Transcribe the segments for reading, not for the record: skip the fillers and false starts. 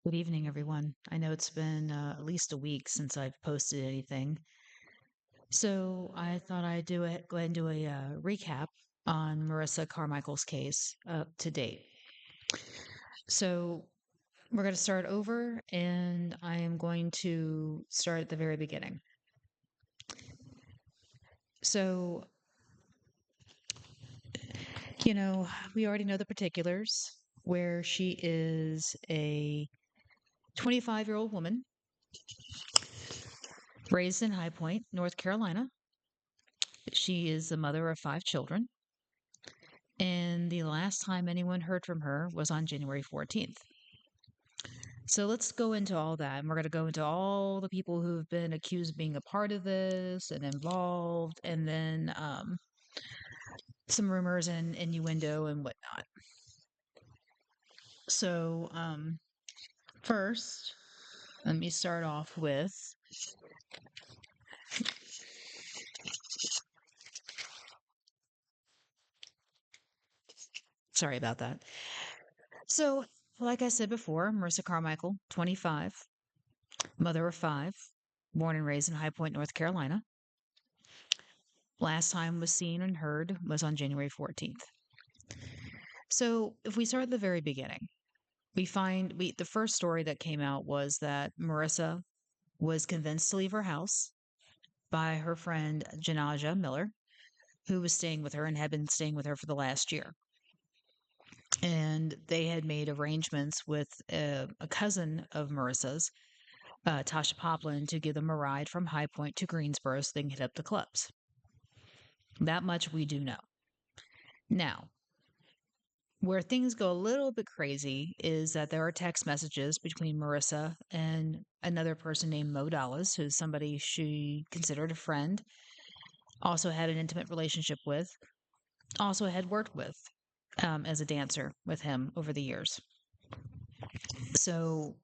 Good evening, everyone. I know it's been at least a week since I've posted anything. So I thought I'd go ahead and do a recap on Marissa Carmichael's case up to date. So we're going to start over, and I am going to start at the very beginning. So, we already know the particulars where she is a 25-year-old woman raised in High Point, North Carolina. She is the mother of five children. And the last time anyone heard from her was on January 14th. So let's go into all that. And we're going to go into all the people who've been accused of being a part of this and involved, and then some rumors and innuendo and whatnot. So, first, let me start off with sorry about that. So, like I said before, Marissa Carmichael, 25, mother of five, born and raised in High Point, North Carolina. Last time was seen and heard was on January 14th. So if we start at the very beginning, the first story that came out was that Marissa was convinced to leave her house by her friend Janaja Miller, who was staying with her and had been staying with her for the last year. And they had made arrangements with a cousin of Marissa's, Tasha Poplin, to give them a ride from High Point to Greensboro so they can hit up the clubs. That much we do know. Now, where things go a little bit crazy is that there are text messages between Marissa and another person named Mo Dallas, who's somebody she considered a friend, also had an intimate relationship with, also had worked with as a dancer with him over the years. So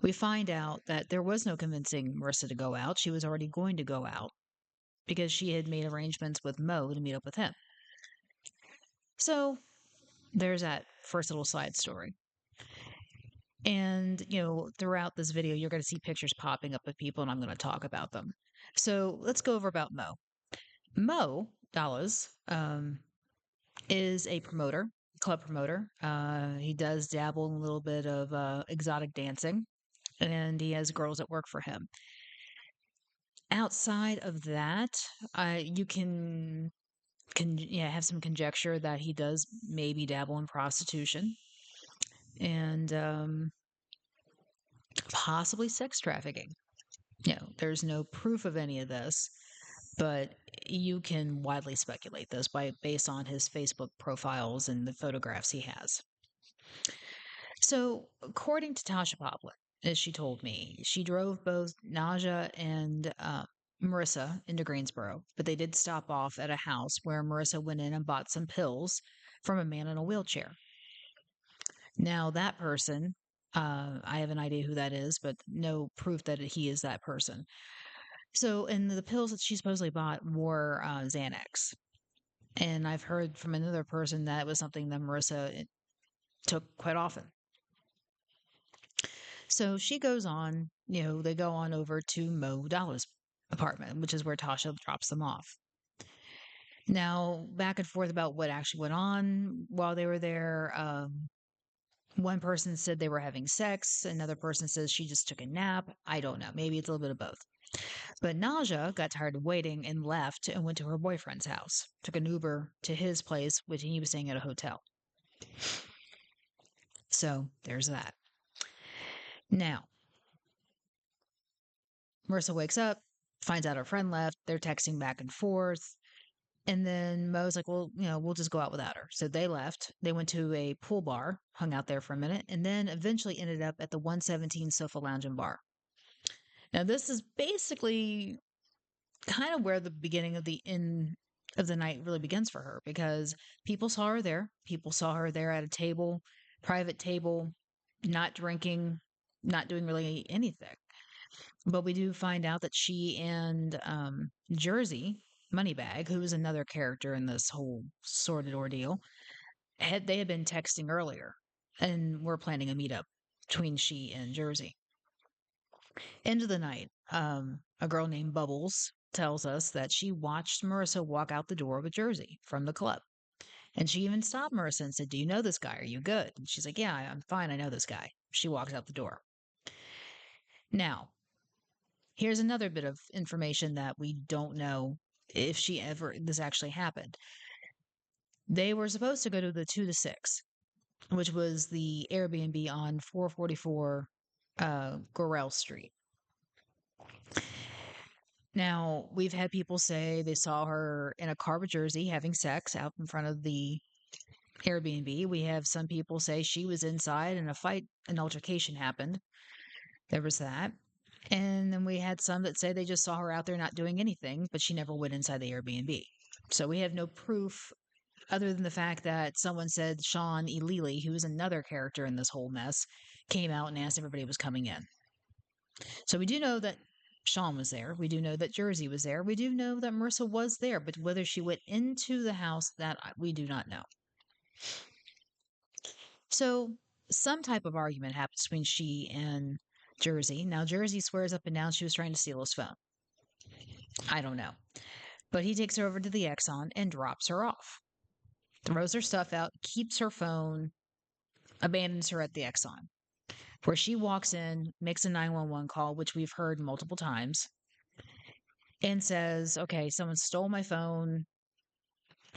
we find out that there was no convincing Marissa to go out. She was already going to go out because she had made arrangements with Mo to meet up with him. So there's that first little side story. And, throughout this video, you're going to see pictures popping up of people, and I'm going to talk about them. So let's go over about Mo. Mo Dallas is a promoter, club promoter. He does dabble in a little bit of exotic dancing, and he has girls that work for him. Outside of that, you can have some conjecture that he does maybe dabble in prostitution and possibly sex trafficking. There's no proof of any of this, but you can widely speculate this based on his Facebook profiles and the photographs he has. So, according to Tasha Poplin, as she told me, she drove both Naja and Marissa into Greensboro, but they did stop off at a house where Marissa went in and bought some pills from a man in a wheelchair. Now, that person, I have an idea who that is, but no proof that he is that person. So, and the pills that she supposedly bought were Xanax. And I've heard from another person that was something that Marissa took quite often. So she goes on, they go on over to Mo Dallas' apartment, which is where Tasha drops them off. Now, back and forth about what actually went on while they were there. One person said they were having sex. Another person says she just took a nap. I don't know. Maybe it's a little bit of both. But Naja got tired of waiting and left and went to her boyfriend's house. Took an Uber to his place, which he was staying at a hotel. So there's that. Now, Marissa wakes up, finds out her friend left. They're texting back and forth. And then Mo's like, well, we'll just go out without her. So they left. They went to a pool bar, hung out there for a minute, and then eventually ended up at the 117 Sofa Lounge and Bar. Now, this is basically kind of where the beginning of the end of the night really begins for her because people saw her there. People saw her there at a table, private table, not drinking, not doing really anything. But we do find out that she and Jersey Moneybag, who is another character in this whole sordid ordeal, they had been texting earlier and were planning a meetup between she and Jersey. End of the night, a girl named Bubbles tells us that she watched Marissa walk out the door with Jersey from the club. And she even stopped Marissa and said, "Do you know this guy? Are you good?" And she's like, "Yeah, I'm fine. I know this guy." She walks out the door. Now, here's another bit of information that we don't know if she ever, this actually happened. They were supposed to go to the 2 to 6, which was the Airbnb on 444 Gorell Street. Now, we've had people say they saw her in a car with Jersey having sex out in front of the Airbnb. We have some people say she was inside and an altercation happened. There was that. And then we had some that say they just saw her out there not doing anything, but she never went inside the Airbnb. So we have no proof other than the fact that someone said Sean Elili, who is another character in this whole mess, came out and asked if everybody was coming in. So we do know that Sean was there. We do know that Jersey was there. We do know that Marissa was there, but whether she went into the house, that we do not know. So some type of argument happens between she and Jersey. Now, Jersey swears up and down she was trying to steal his phone. I don't know. But he takes her over to the Exxon and drops her off, throws her stuff out, keeps her phone, abandons her at the Exxon, where she walks in, makes a 911 call, which we've heard multiple times, and says, "Okay, someone stole my phone.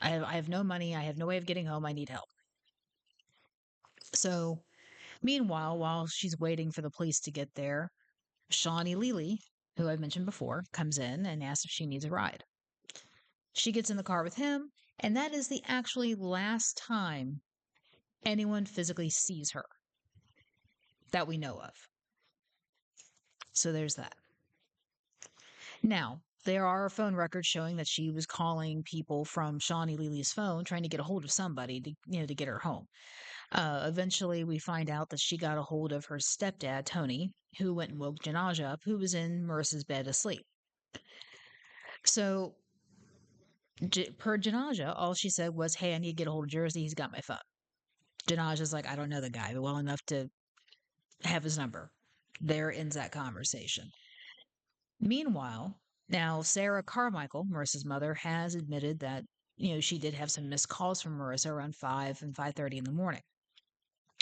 I have no money. I have no way of getting home. I need help." So, meanwhile, while she's waiting for the police to get there, Shawnee Lely, who I've mentioned before, comes in and asks if she needs a ride. She gets in the car with him, and that is the actually last time anyone physically sees her that we know of. So there's that. Now, there are phone records showing that she was calling people from Shawnee Lely's phone, trying to get a hold of somebody to get her home. Eventually, we find out that she got a hold of her stepdad, Tony, who went and woke Janaja up, who was in Marissa's bed asleep. So, per Janaja, all she said was, "Hey, I need to get a hold of Jersey. He's got my phone." Janaja's like, "I don't know the guy well enough to have his number." There ends that conversation. Meanwhile, now Sarah Carmichael, Marissa's mother, has admitted that she did have some missed calls from Marissa around 5 and 5:30 in the morning,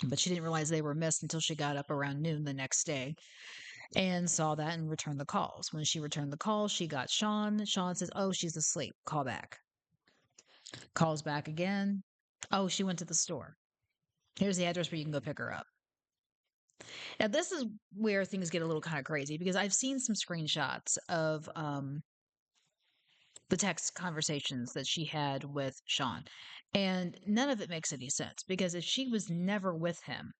but she didn't realize they were missed until she got up around noon the next day and saw that and returned the calls. When she returned the call, she got Sean. Sean says, "Oh, she's asleep. Call back." Calls back again. "Oh, she went to the store. Here's the address where you can go pick her up." Now, this is where things get a little kind of crazy because I've seen some screenshots of the text conversations that she had with Sean, and none of it makes any sense because if she was never with him,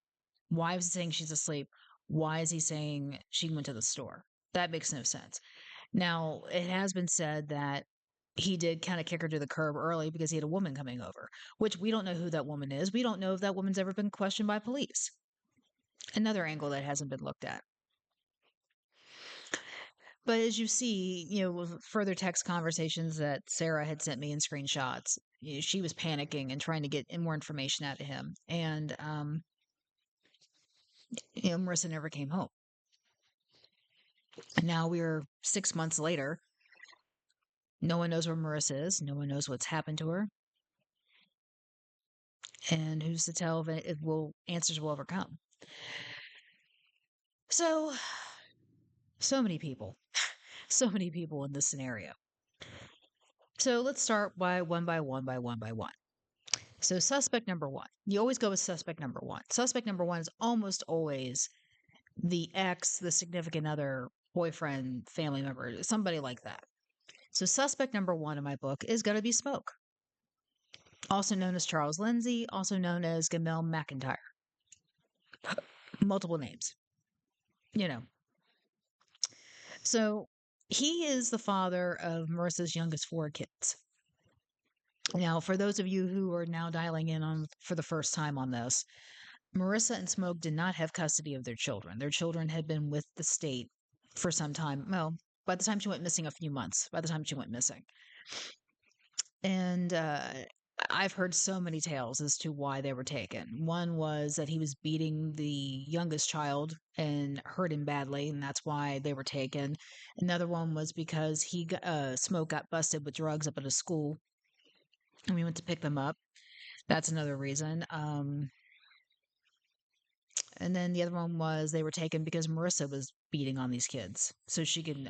why was he saying she's asleep? Why is he saying she went to the store? That makes no sense. Now, it has been said that he did kind of kick her to the curb early because he had a woman coming over, which we don't know who that woman is. We don't know if that woman's ever been questioned by police. Another angle that hasn't been looked at. But as you see, with further text conversations that Sarah had sent me in screenshots, she was panicking and trying to get more information out of him. And, Marissa never came home. And now we're 6 months later. No one knows where Marissa is. No one knows what's happened to her. And who's to tell if answers will ever come? So many people, so many people in this scenario. So let's start by one by one by one by one. So suspect number one. You always go with suspect number one. Suspect number one is almost always the ex, the significant other, boyfriend, family member, somebody like that. So suspect number one in my book is going to be Smoke, also known as Charles Lindsay, also known as Gamel McIntyre. Multiple names. So he is the father of Marissa's youngest four kids. Now, for those of you who are now dialing in on for the first time on this, Marissa and Smoke did not have custody of their children. Their children had been with the state for some time. Well, by the time she went missing, a few months, by the time she went missing. And I've heard so many tales as to why they were taken. One was that he was beating the youngest child and hurt him badly, and that's why they were taken. Another one was because Smoke got busted with drugs up at a school, and we went to pick them up. That's another reason. And then the other one was they were taken because Marissa was beating on these kids, so she could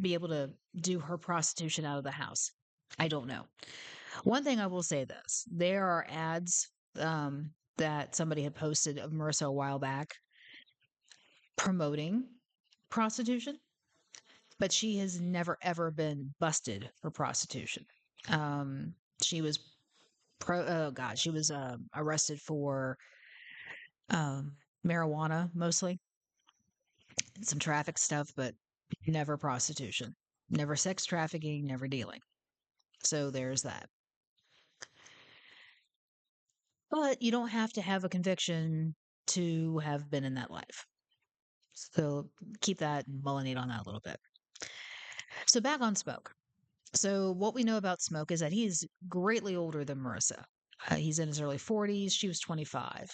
be able to do her prostitution out of the house. I don't know. One thing I will say this: there are ads that somebody had posted of Marissa a while back promoting prostitution, but she has never ever been busted for prostitution. She was oh god, she was arrested for um, marijuana mostly, some traffic stuff, but never prostitution, never sex trafficking, never dealing. So there's that. But you don't have to have a conviction to have been in that life. So keep that and marinate on that a little bit. So back on Smoke. So what we know about Smoke is that he's greatly older than Marissa. He's in his early 40s. She was 25.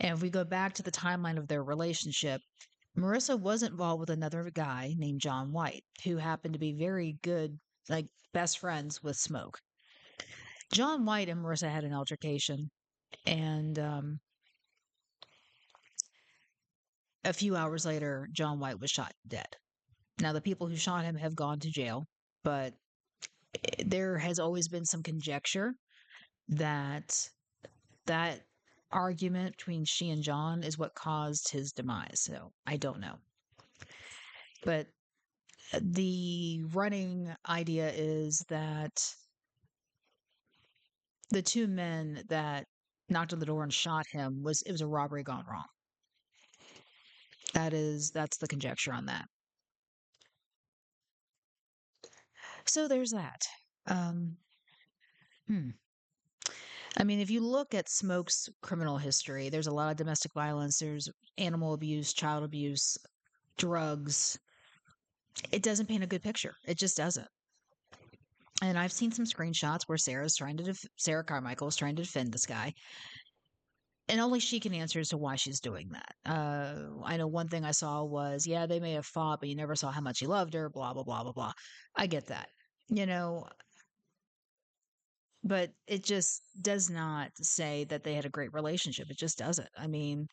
And if we go back to the timeline of their relationship, Marissa was involved with another guy named John White, who happened to be very good, like best friends with Smoke. John White and Marissa had an altercation, and a few hours later, John White was shot dead. Now, the people who shot him have gone to jail, but there has always been some conjecture that that argument between she and John is what caused his demise. So I don't know. But the running idea is that the two men that knocked on the door and shot him was it was a robbery gone wrong. That's the conjecture on that. So there's that. Um, hmm. I mean, if you look at Smoke's criminal history, there's a lot of domestic violence, there's animal abuse, child abuse, drugs. It doesn't paint a good picture. It just doesn't. And I've seen some screenshots where Sarah Carmichael is trying to defend this guy, and only she can answer as to why she's doing that. I know one thing I saw was, yeah, they may have fought, but you never saw how much he loved her. Blah blah blah blah blah. I get that, you know, but it just does not say that they had a great relationship. It just doesn't. I mean,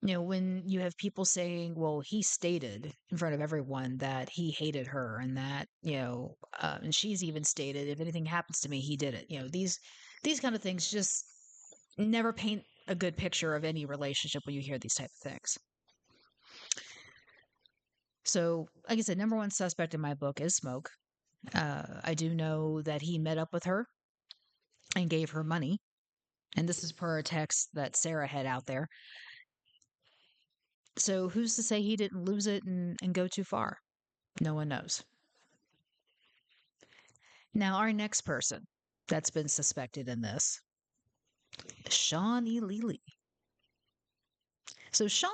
when you have people saying, well, he stated in front of everyone that he hated her and that, and she's even stated, if anything happens to me, he did it. These kind of things just never paint a good picture of any relationship when you hear these type of things. So, like I said, number one suspect in my book is Smoke. I do know that he met up with her and gave her money. And this is per a text that Sarah had out there. So who's to say he didn't lose it and go too far? No one knows. Now, our next person that's been suspected in this, Sean E. Lely. So Sean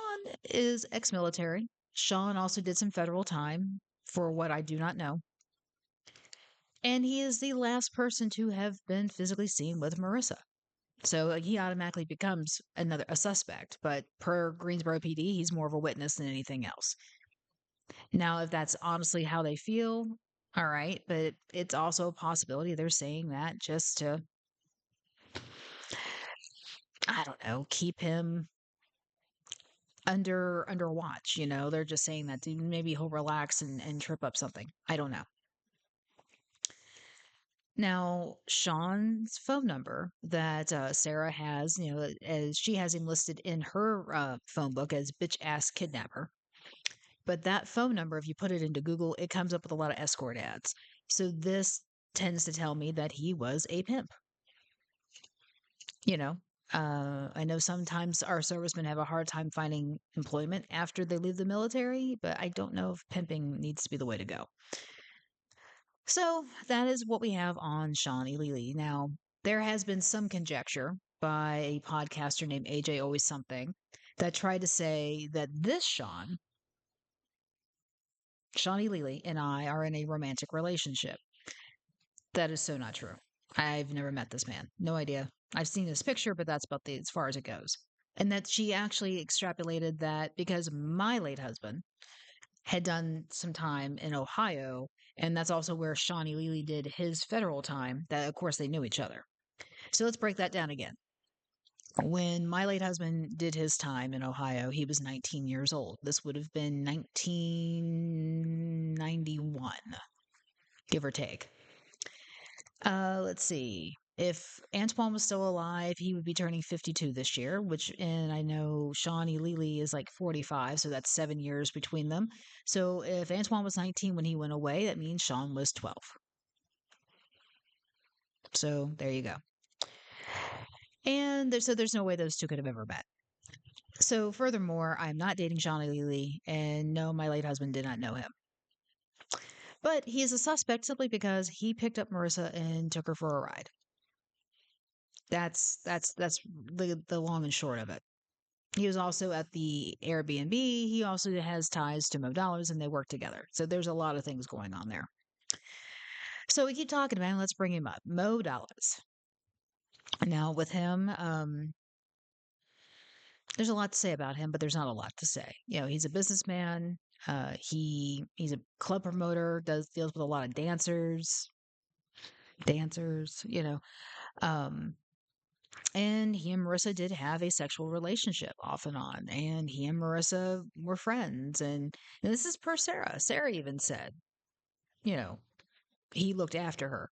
is ex-military. Sean also did some federal time for what I do not know. And he is the last person to have been physically seen with Marissa. So he automatically becomes a suspect. But per Greensboro PD, he's more of a witness than anything else. Now, if that's honestly how they feel, all right. But it's also a possibility they're saying that just to, I don't know, keep him under watch. They're just saying that maybe he'll relax and trip up something. I don't know. Now, Sean's phone number that Sarah has, as she has him listed in her phone book as bitch ass kidnapper. But that phone number, if you put it into Google, it comes up with a lot of escort ads. So this tends to tell me that he was a pimp. You know, I know sometimes our servicemen have a hard time finding employment after they leave the military, but I don't know if pimping needs to be the way to go. So that is what we have on Sean E. Lely. Now, there has been some conjecture by a podcaster named AJ Always Something that tried to say that this Sean E. Lely, and I are in a romantic relationship. That is so not true. I've never met this man. No idea. I've seen his picture, but that's about as far as it goes. And that she actually extrapolated that because my late husband had done some time in Ohio, and that's also where Shawnee Lely did his federal time, that of course they knew each other. So let's break that down again. When my late husband did his time in Ohio, he was 19 years old. This would have been 1991, give or take. Let's see. If Antoine was still alive, he would be turning 52 this year, which, and I know Shawnee Lely is like 45, so that's 7 years between them. So if Antoine was 19 when he went away, that means Sean was 12. So there you go. And so there's no way those two could have ever met. So furthermore, I'm not dating Shawnee Lely, and no, my late husband did not know him. But he is a suspect simply because he picked up Marissa and took her for a ride. That's the long and short of it. He was also at the Airbnb. He also has ties to Mo Dollars and they work together. So there's a lot of things going on there. So we keep talking about him. Let's bring him up. Mo Dollars. Now with him, there's a lot to say about him, but there's not a lot to say. You know, he's a businessman. He's a club promoter. Deals with a lot of dancers. Um, And he and Marissa did have a sexual relationship off and on. And he and Marissa were friends. And this is per Sarah. Sarah even said, you know, he looked after her.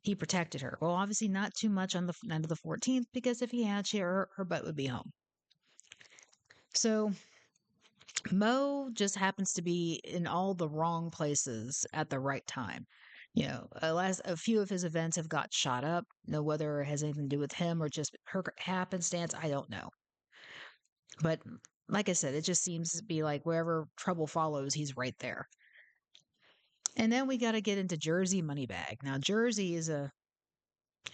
He protected her. Well, obviously not too much on the night of the 14th because if he had, her butt would be home. So Mo just happens to be in all the wrong places at the right time. A few of his events have got shot up. Know whether it has anything to do with him or just her happenstance, I don't know. But like I said, it just seems to be like wherever trouble follows, he's right there. And then we got to get into Jersey Moneybag. Now, Jersey is an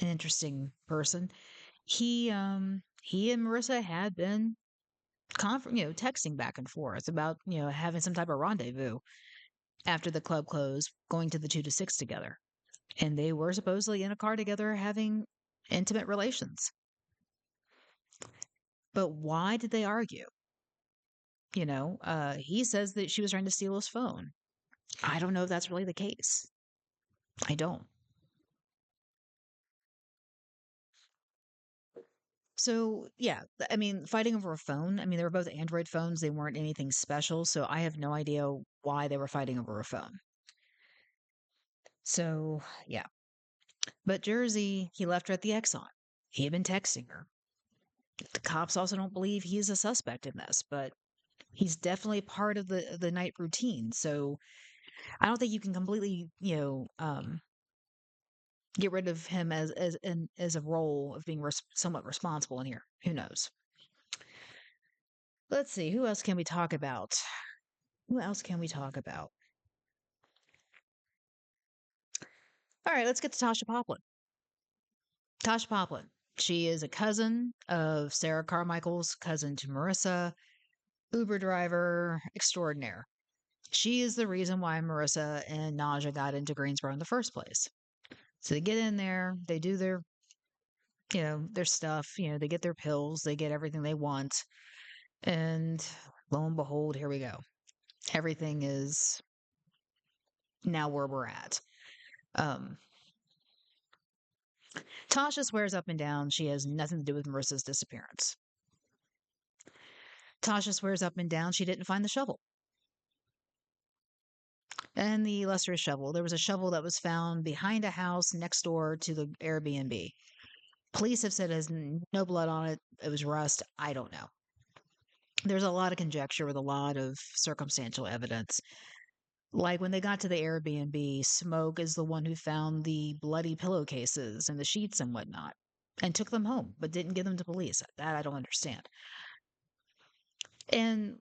interesting person. He and Marissa had been texting back and forth about having some type of rendezvous after the club closed, going to the 2 to 6 together, and they were supposedly in a car together having intimate relations. But why did they argue? He says that she was trying to steal his phone. I don't know if that's really the case. I don't. So, yeah, I mean, fighting over a phone, I mean, they were both Android phones. They weren't anything special. So I have no idea why they were fighting over a phone. So, yeah. But Jersey, he left her at the Exxon. He had been texting her. The cops also don't believe he's a suspect in this, but he's definitely part of the night routine. So I don't think you can completely, get rid of him as a role of being somewhat responsible in here. Who knows? Let's see. Who else can we talk about? Who else can we talk about? All right, let's get to Tasha Poplin. Tasha Poplin. She is a cousin of Sarah Carmichael's cousin to Marissa, Uber driver extraordinaire. She is the reason why Marissa and Naja got into Greensboro in the first place. So they get in there, they do their stuff, they get their pills, they get everything they want. And lo and behold, here we go. Everything is now where we're at. Um, Tasha swears up and down she has nothing to do with Marissa's disappearance. Tasha swears up and down she didn't find the shovel. And the illustrious shovel. There was a shovel that was found behind a house next door to the Airbnb. Police have said there's no blood on it. It was rust. I don't know. There's a lot of conjecture with a lot of circumstantial evidence. Like when they got to the Airbnb, Smoke is the one who found the bloody pillowcases and the sheets and whatnot and took them home, but didn't give them to police. That I don't understand. And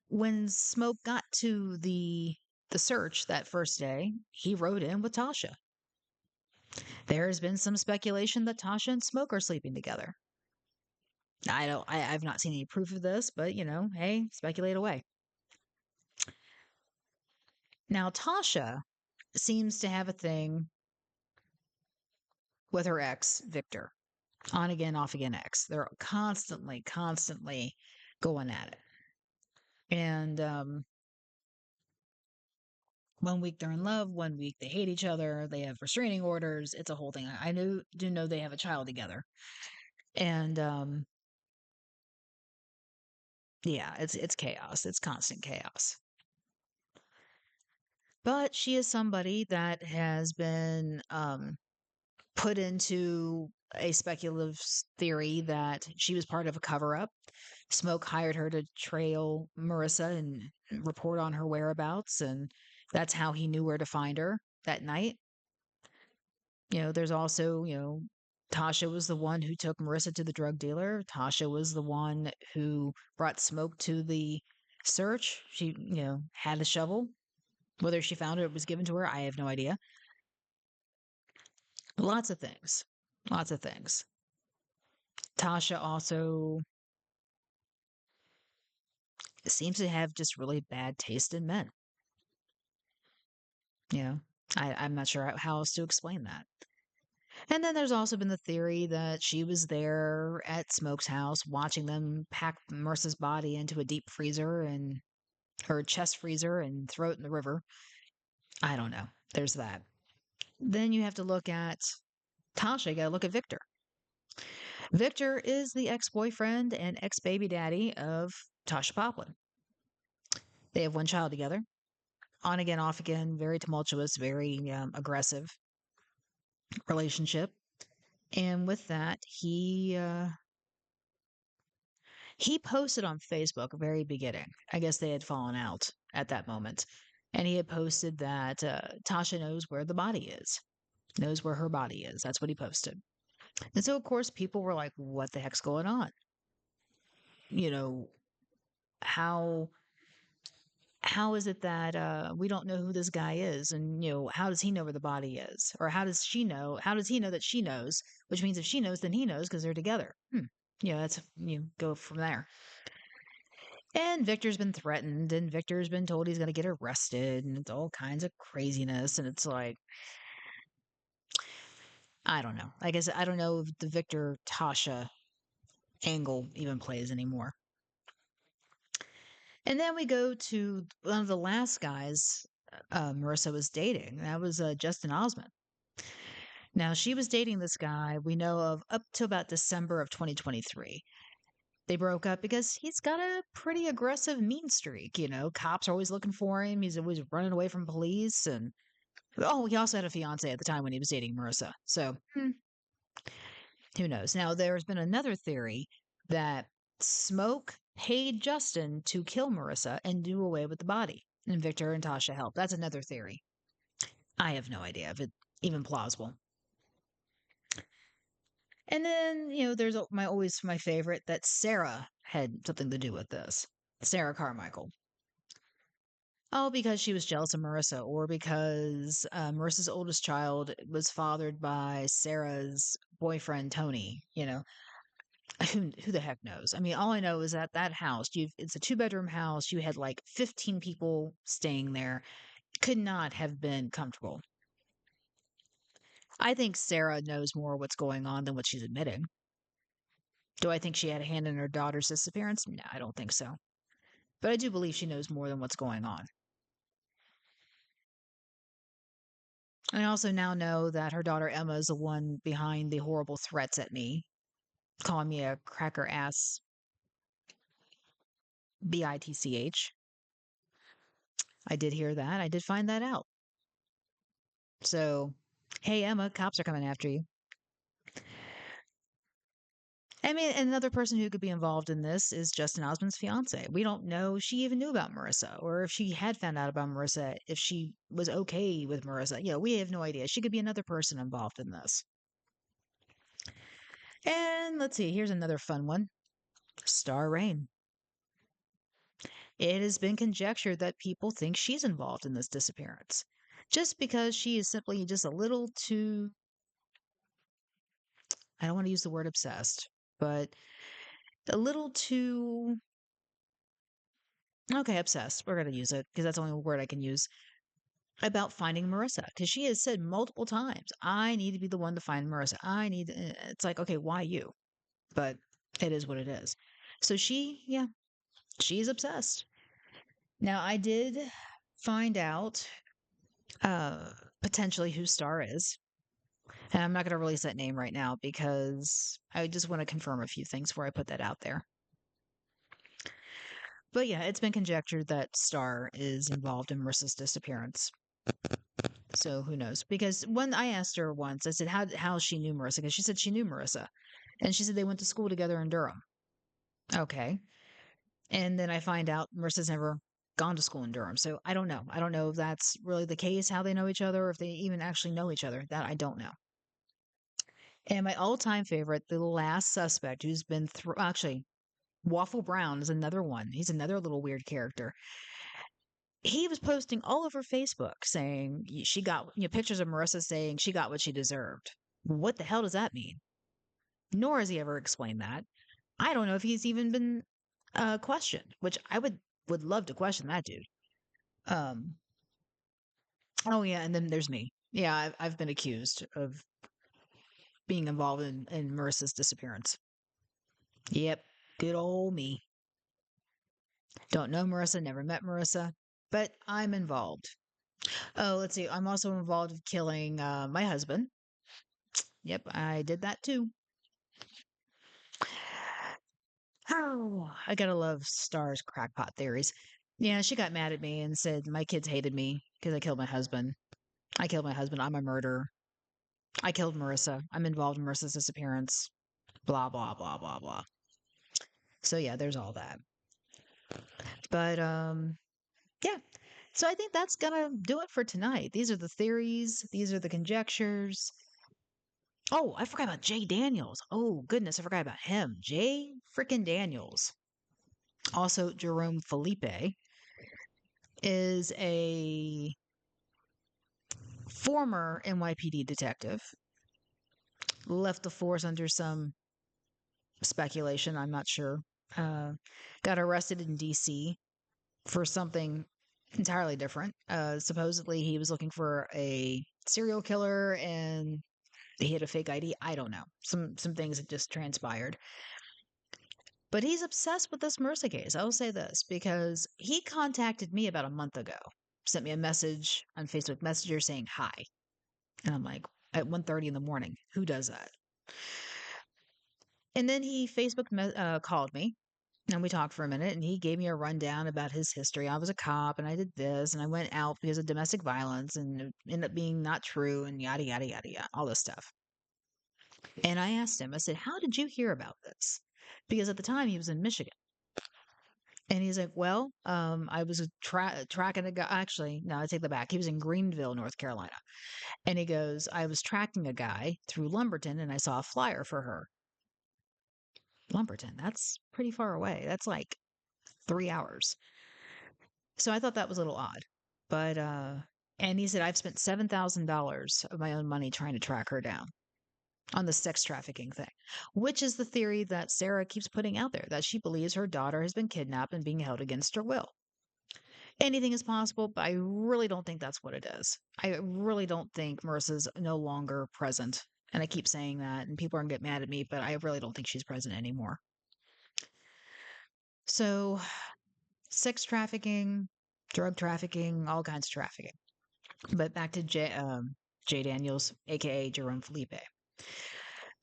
when Smoke got to the search that first day, he rode in with Tasha. There has been some speculation that Tasha and Smoke are sleeping together. I've not seen any proof of this, but hey, speculate away. Now, Tasha seems to have a thing with her ex, Victor. On again, off again ex. They're constantly, constantly going at it. And 1 week they're in love, 1 week they hate each other, they have restraining orders. It's a whole thing. I do know they have a child together. And yeah, it's chaos. It's constant chaos. But she is somebody that has been put into a speculative theory that she was part of a cover up. Smoke hired her to trail Marissa and report on her whereabouts, and that's how he knew where to find her that night. There's also, Tasha was the one who took Marissa to the drug dealer. Tasha was the one who brought Smoke to the search. She, had the shovel. Whether she found it or it was given to her, I have no idea. Lots of things. Lots of things. Tasha also seems to have just really bad taste in men. You know, I'm not sure how else to explain that. And then there's also been the theory that she was there at Smoke's house watching them pack Marissa's body into a deep freezer and her chest freezer and throw it in the river. I don't know. There's that. Then you have to look at Tasha. You got to look at Victor. Victor is the ex boyfriend and ex baby daddy of Tasha Poplin. They have one child together. On again, off again, very tumultuous, very aggressive relationship. And with that, he posted on Facebook very beginning. I guess they had fallen out at that moment. And he had posted that Tasha knows where the body is, knows where her body is. That's what he posted. And so, of course, people were like, what the heck's going on? You know, how how is it that we don't know who this guy is? And, how does he know where the body is? Or how does she know? How does he know that she knows? Which means if she knows, then he knows because they're together. That's, you go from there. And Victor's been threatened, and Victor's been told he's going to get arrested, and it's all kinds of craziness. And it's like, I don't know. I guess I don't know if the Victor Tasha angle even plays anymore. And then we go to one of the last guys Marissa was dating. That was Justin Osmond. Now, she was dating this guy we know of up to about December of 2023. They broke up because he's got a pretty aggressive mean streak. Cops are always looking for him. He's always running away from police. And oh, he also had a fiance at the time when he was dating Marissa. So who knows? Now, there's been another theory that Smoke paid Justin to kill Marissa and do away with the body. And Victor and Tasha helped. That's another theory. I have no idea if it's even plausible. And then, there's always my favorite that Sarah had something to do with this. Sarah Carmichael. Oh, because she was jealous of Marissa, or because Marissa's oldest child was fathered by Sarah's boyfriend, Tony. Who the heck knows? I mean, all I know is that that house, it's a two-bedroom house. You had like 15 people staying there. Could not have been comfortable. I think Sarah knows more what's going on than what she's admitting. Do I think she had a hand in her daughter's disappearance? No, I don't think so. But I do believe she knows more than what's going on. I also now know that her daughter Emma is the one behind the horrible threats at me, calling me a cracker ass bitch. I did hear that. I did find that out. So, hey, Emma, cops are coming after you. I mean, another person who could be involved in this is Justin Osmond's fiance. We don't know if she even knew about Marissa or if she had found out about Marissa, if she was okay with Marissa. We have no idea. She could be another person involved in this. And let's see, here's another fun one. Star Rain. It has been conjectured that people think she's involved in this disappearance just because she is simply just a little too, I don't want to use the word obsessed, but a little too, okay, obsessed. We're going to use it because that's the only word I can use. about finding Marissa because she has said multiple times, I need to be the one to find Marissa. It's like, okay, why you? But it is what it is. So yeah, she's obsessed. Now, I did find out uh, potentially who Star is. And I'm not going to release that name right now because I just want to confirm a few things before I put that out there. But yeah, it's been conjectured that Star is involved in Marissa's disappearance. So who knows? Because when I asked her once, I said how she knew Marissa, because she said she knew Marissa, and she said they went to school together in Durham. Okay, and then I find out Marissa's never gone to school in Durham, so I don't know. I don't know if that's really the case, how they know each other, or if they even actually know each other. That I don't know. And my all-time favorite, the last suspect, who's been through actually Waffle Brown is another one. He's another little weird character. He was posting all over Facebook saying she got pictures of Marissa saying she got what she deserved. What the hell does that mean? Nor has he ever explained that. I don't know if he's even been questioned, which I would love to question that dude. Um. Oh yeah, and then there's me. Yeah, I've been accused of being involved in Marissa's disappearance. Yep, good old me. Don't know Marissa, never met Marissa, but I'm involved. Oh, let's see. I'm also involved in killing my husband. Yep, I did that too. Oh, I gotta love Star's crackpot theories. Yeah, she got mad at me and said my kids hated me because I killed my husband. I killed my husband. I'm a murderer. I killed Marissa. I'm involved in Marissa's disappearance. Blah blah blah blah blah. So yeah, there's all that. But yeah. So I think that's gonna do it for tonight. These are the theories. These are the conjectures. Oh, I forgot about Jay Daniels. Oh, goodness, I forgot about him. Jay freaking Daniels. Also, Jerome Felipe is a former NYPD detective. Left the force under some speculation. I'm not sure. Uh, got arrested in DC for something entirely different. Supposedly, he was looking for a serial killer and he had a fake ID. I don't know. Some things that just transpired. But he's obsessed with this Marissa case. I will say this because he contacted me about a month ago, sent me a message on Facebook Messenger saying hi. And I'm like, at 1:30 in the morning, who does that? And then he called me and we talked for a minute and he gave me a rundown about his history. I was a cop and I did this and I went out because of domestic violence and it ended up being not true and yada, yada, yada, yada, all this stuff. And I asked him, I said, how did you hear about this? Because at the time he was in Michigan. And he's like, well, I was tracking a guy. Actually, no, I take that back. He was in Greenville, North Carolina. And he goes, I was tracking a guy through Lumberton and I saw a flyer for her. Lumberton, that's pretty far away. That's like 3 hours. So I thought that was a little odd. But, and he said, I've spent $7,000 of my own money trying to track her down on the sex trafficking thing, which is the theory that Sarah keeps putting out there that she believes her daughter has been kidnapped and being held against her will. Anything is possible, but I really don't think that's what it is. I really don't think Marissa's no longer present. And I keep saying that, and people are going to get mad at me, but I really don't think she's present anymore. So, sex trafficking, drug trafficking, all kinds of trafficking. But back to Jay Daniels, aka Jerome Felipe.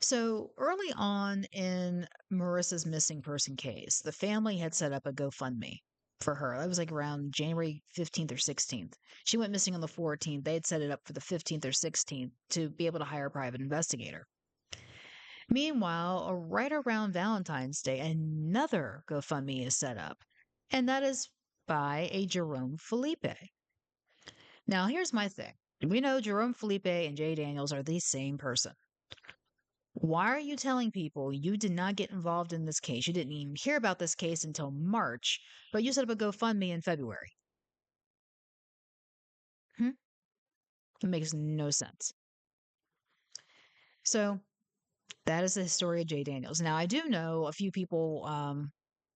So early on in Marissa's missing person case, the family had set up a GoFundMe for her. That was like around January 15th or 16th. She went missing on the 14th. They had set it up for the 15th or 16th to be able to hire a private investigator. Meanwhile, right around Valentine's Day, another GoFundMe is set up, and that is by a Jerome Felipe. Now, here's my thing. We know Jerome Felipe and Jay Daniels are the same person. Why are you telling people you did not get involved in this case? You didn't even hear about this case until March, but you set up a GoFundMe in February. Hmm? It makes no sense. So that is the story of Jay Daniels. Now, I do know a few people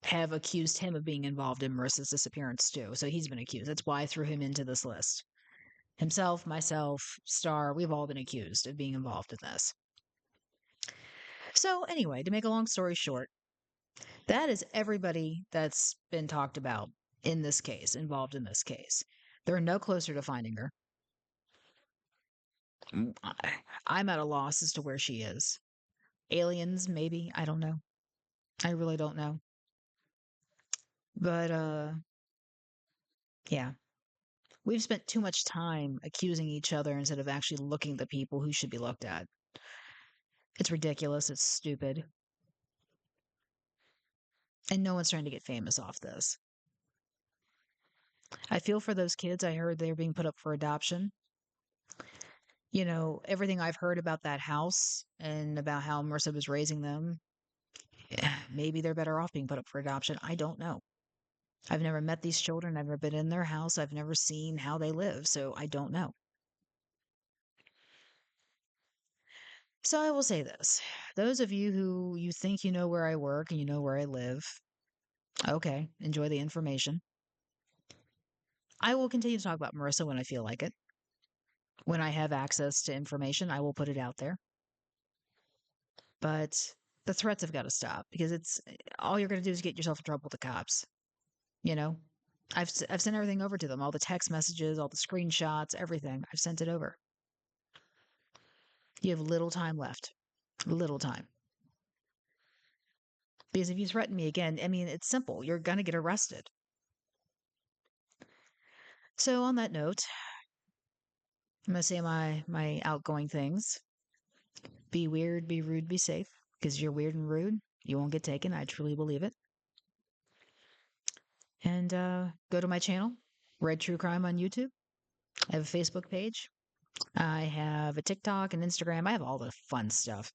have accused him of being involved in Marissa's disappearance too. So he's been accused. That's why I threw him into this list. Himself, myself, Star, we've all been accused of being involved in this. So, anyway, to make a long story short, that is everybody that's been talked about in this case, involved in this case. They're no closer to finding her. I'm at a loss as to where she is. Aliens, maybe. I don't know. I really don't know. But yeah. We've spent too much time accusing each other instead of actually looking at the people who should be looked at. It's ridiculous. It's stupid. And no one's trying to get famous off this. I feel for those kids. I heard they're being put up for adoption. Everything I've heard about that house and about how Marissa was raising them, maybe they're better off being put up for adoption. I don't know. I've never met these children. I've never been in their house. I've never seen how they live. So I don't know. So I will say this. Those of you who you think you know where I work and you know where I live, okay, enjoy the information. I will continue to talk about Marissa when I feel like it. When I have access to information, I will put it out there. But the threats have got to stop because it's all you're going to do is get yourself in trouble with the cops. You know, I've sent everything over to them, all the text messages, all the screenshots, everything. I've sent it over. You have little time left. Little time. Because if you threaten me again, I mean, it's simple. You're going to get arrested. So on that note, I'm going to say my outgoing things. Be weird, be rude, be safe. Because you're weird and rude, you won't get taken. I truly believe it. And go to my channel, Red True Crime on YouTube. I have a Facebook page. I have a TikTok and Instagram. I have all the fun stuff.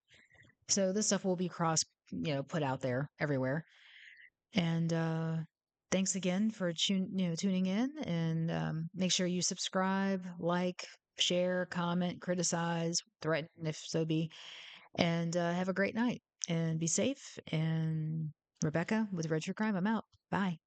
So this stuff will be put out there everywhere. And thanks again for tuning in. And make sure you subscribe, like, share, comment, criticize, threaten if so be. And have a great night and be safe. And Rebecca with Red True Crime, I'm out. Bye.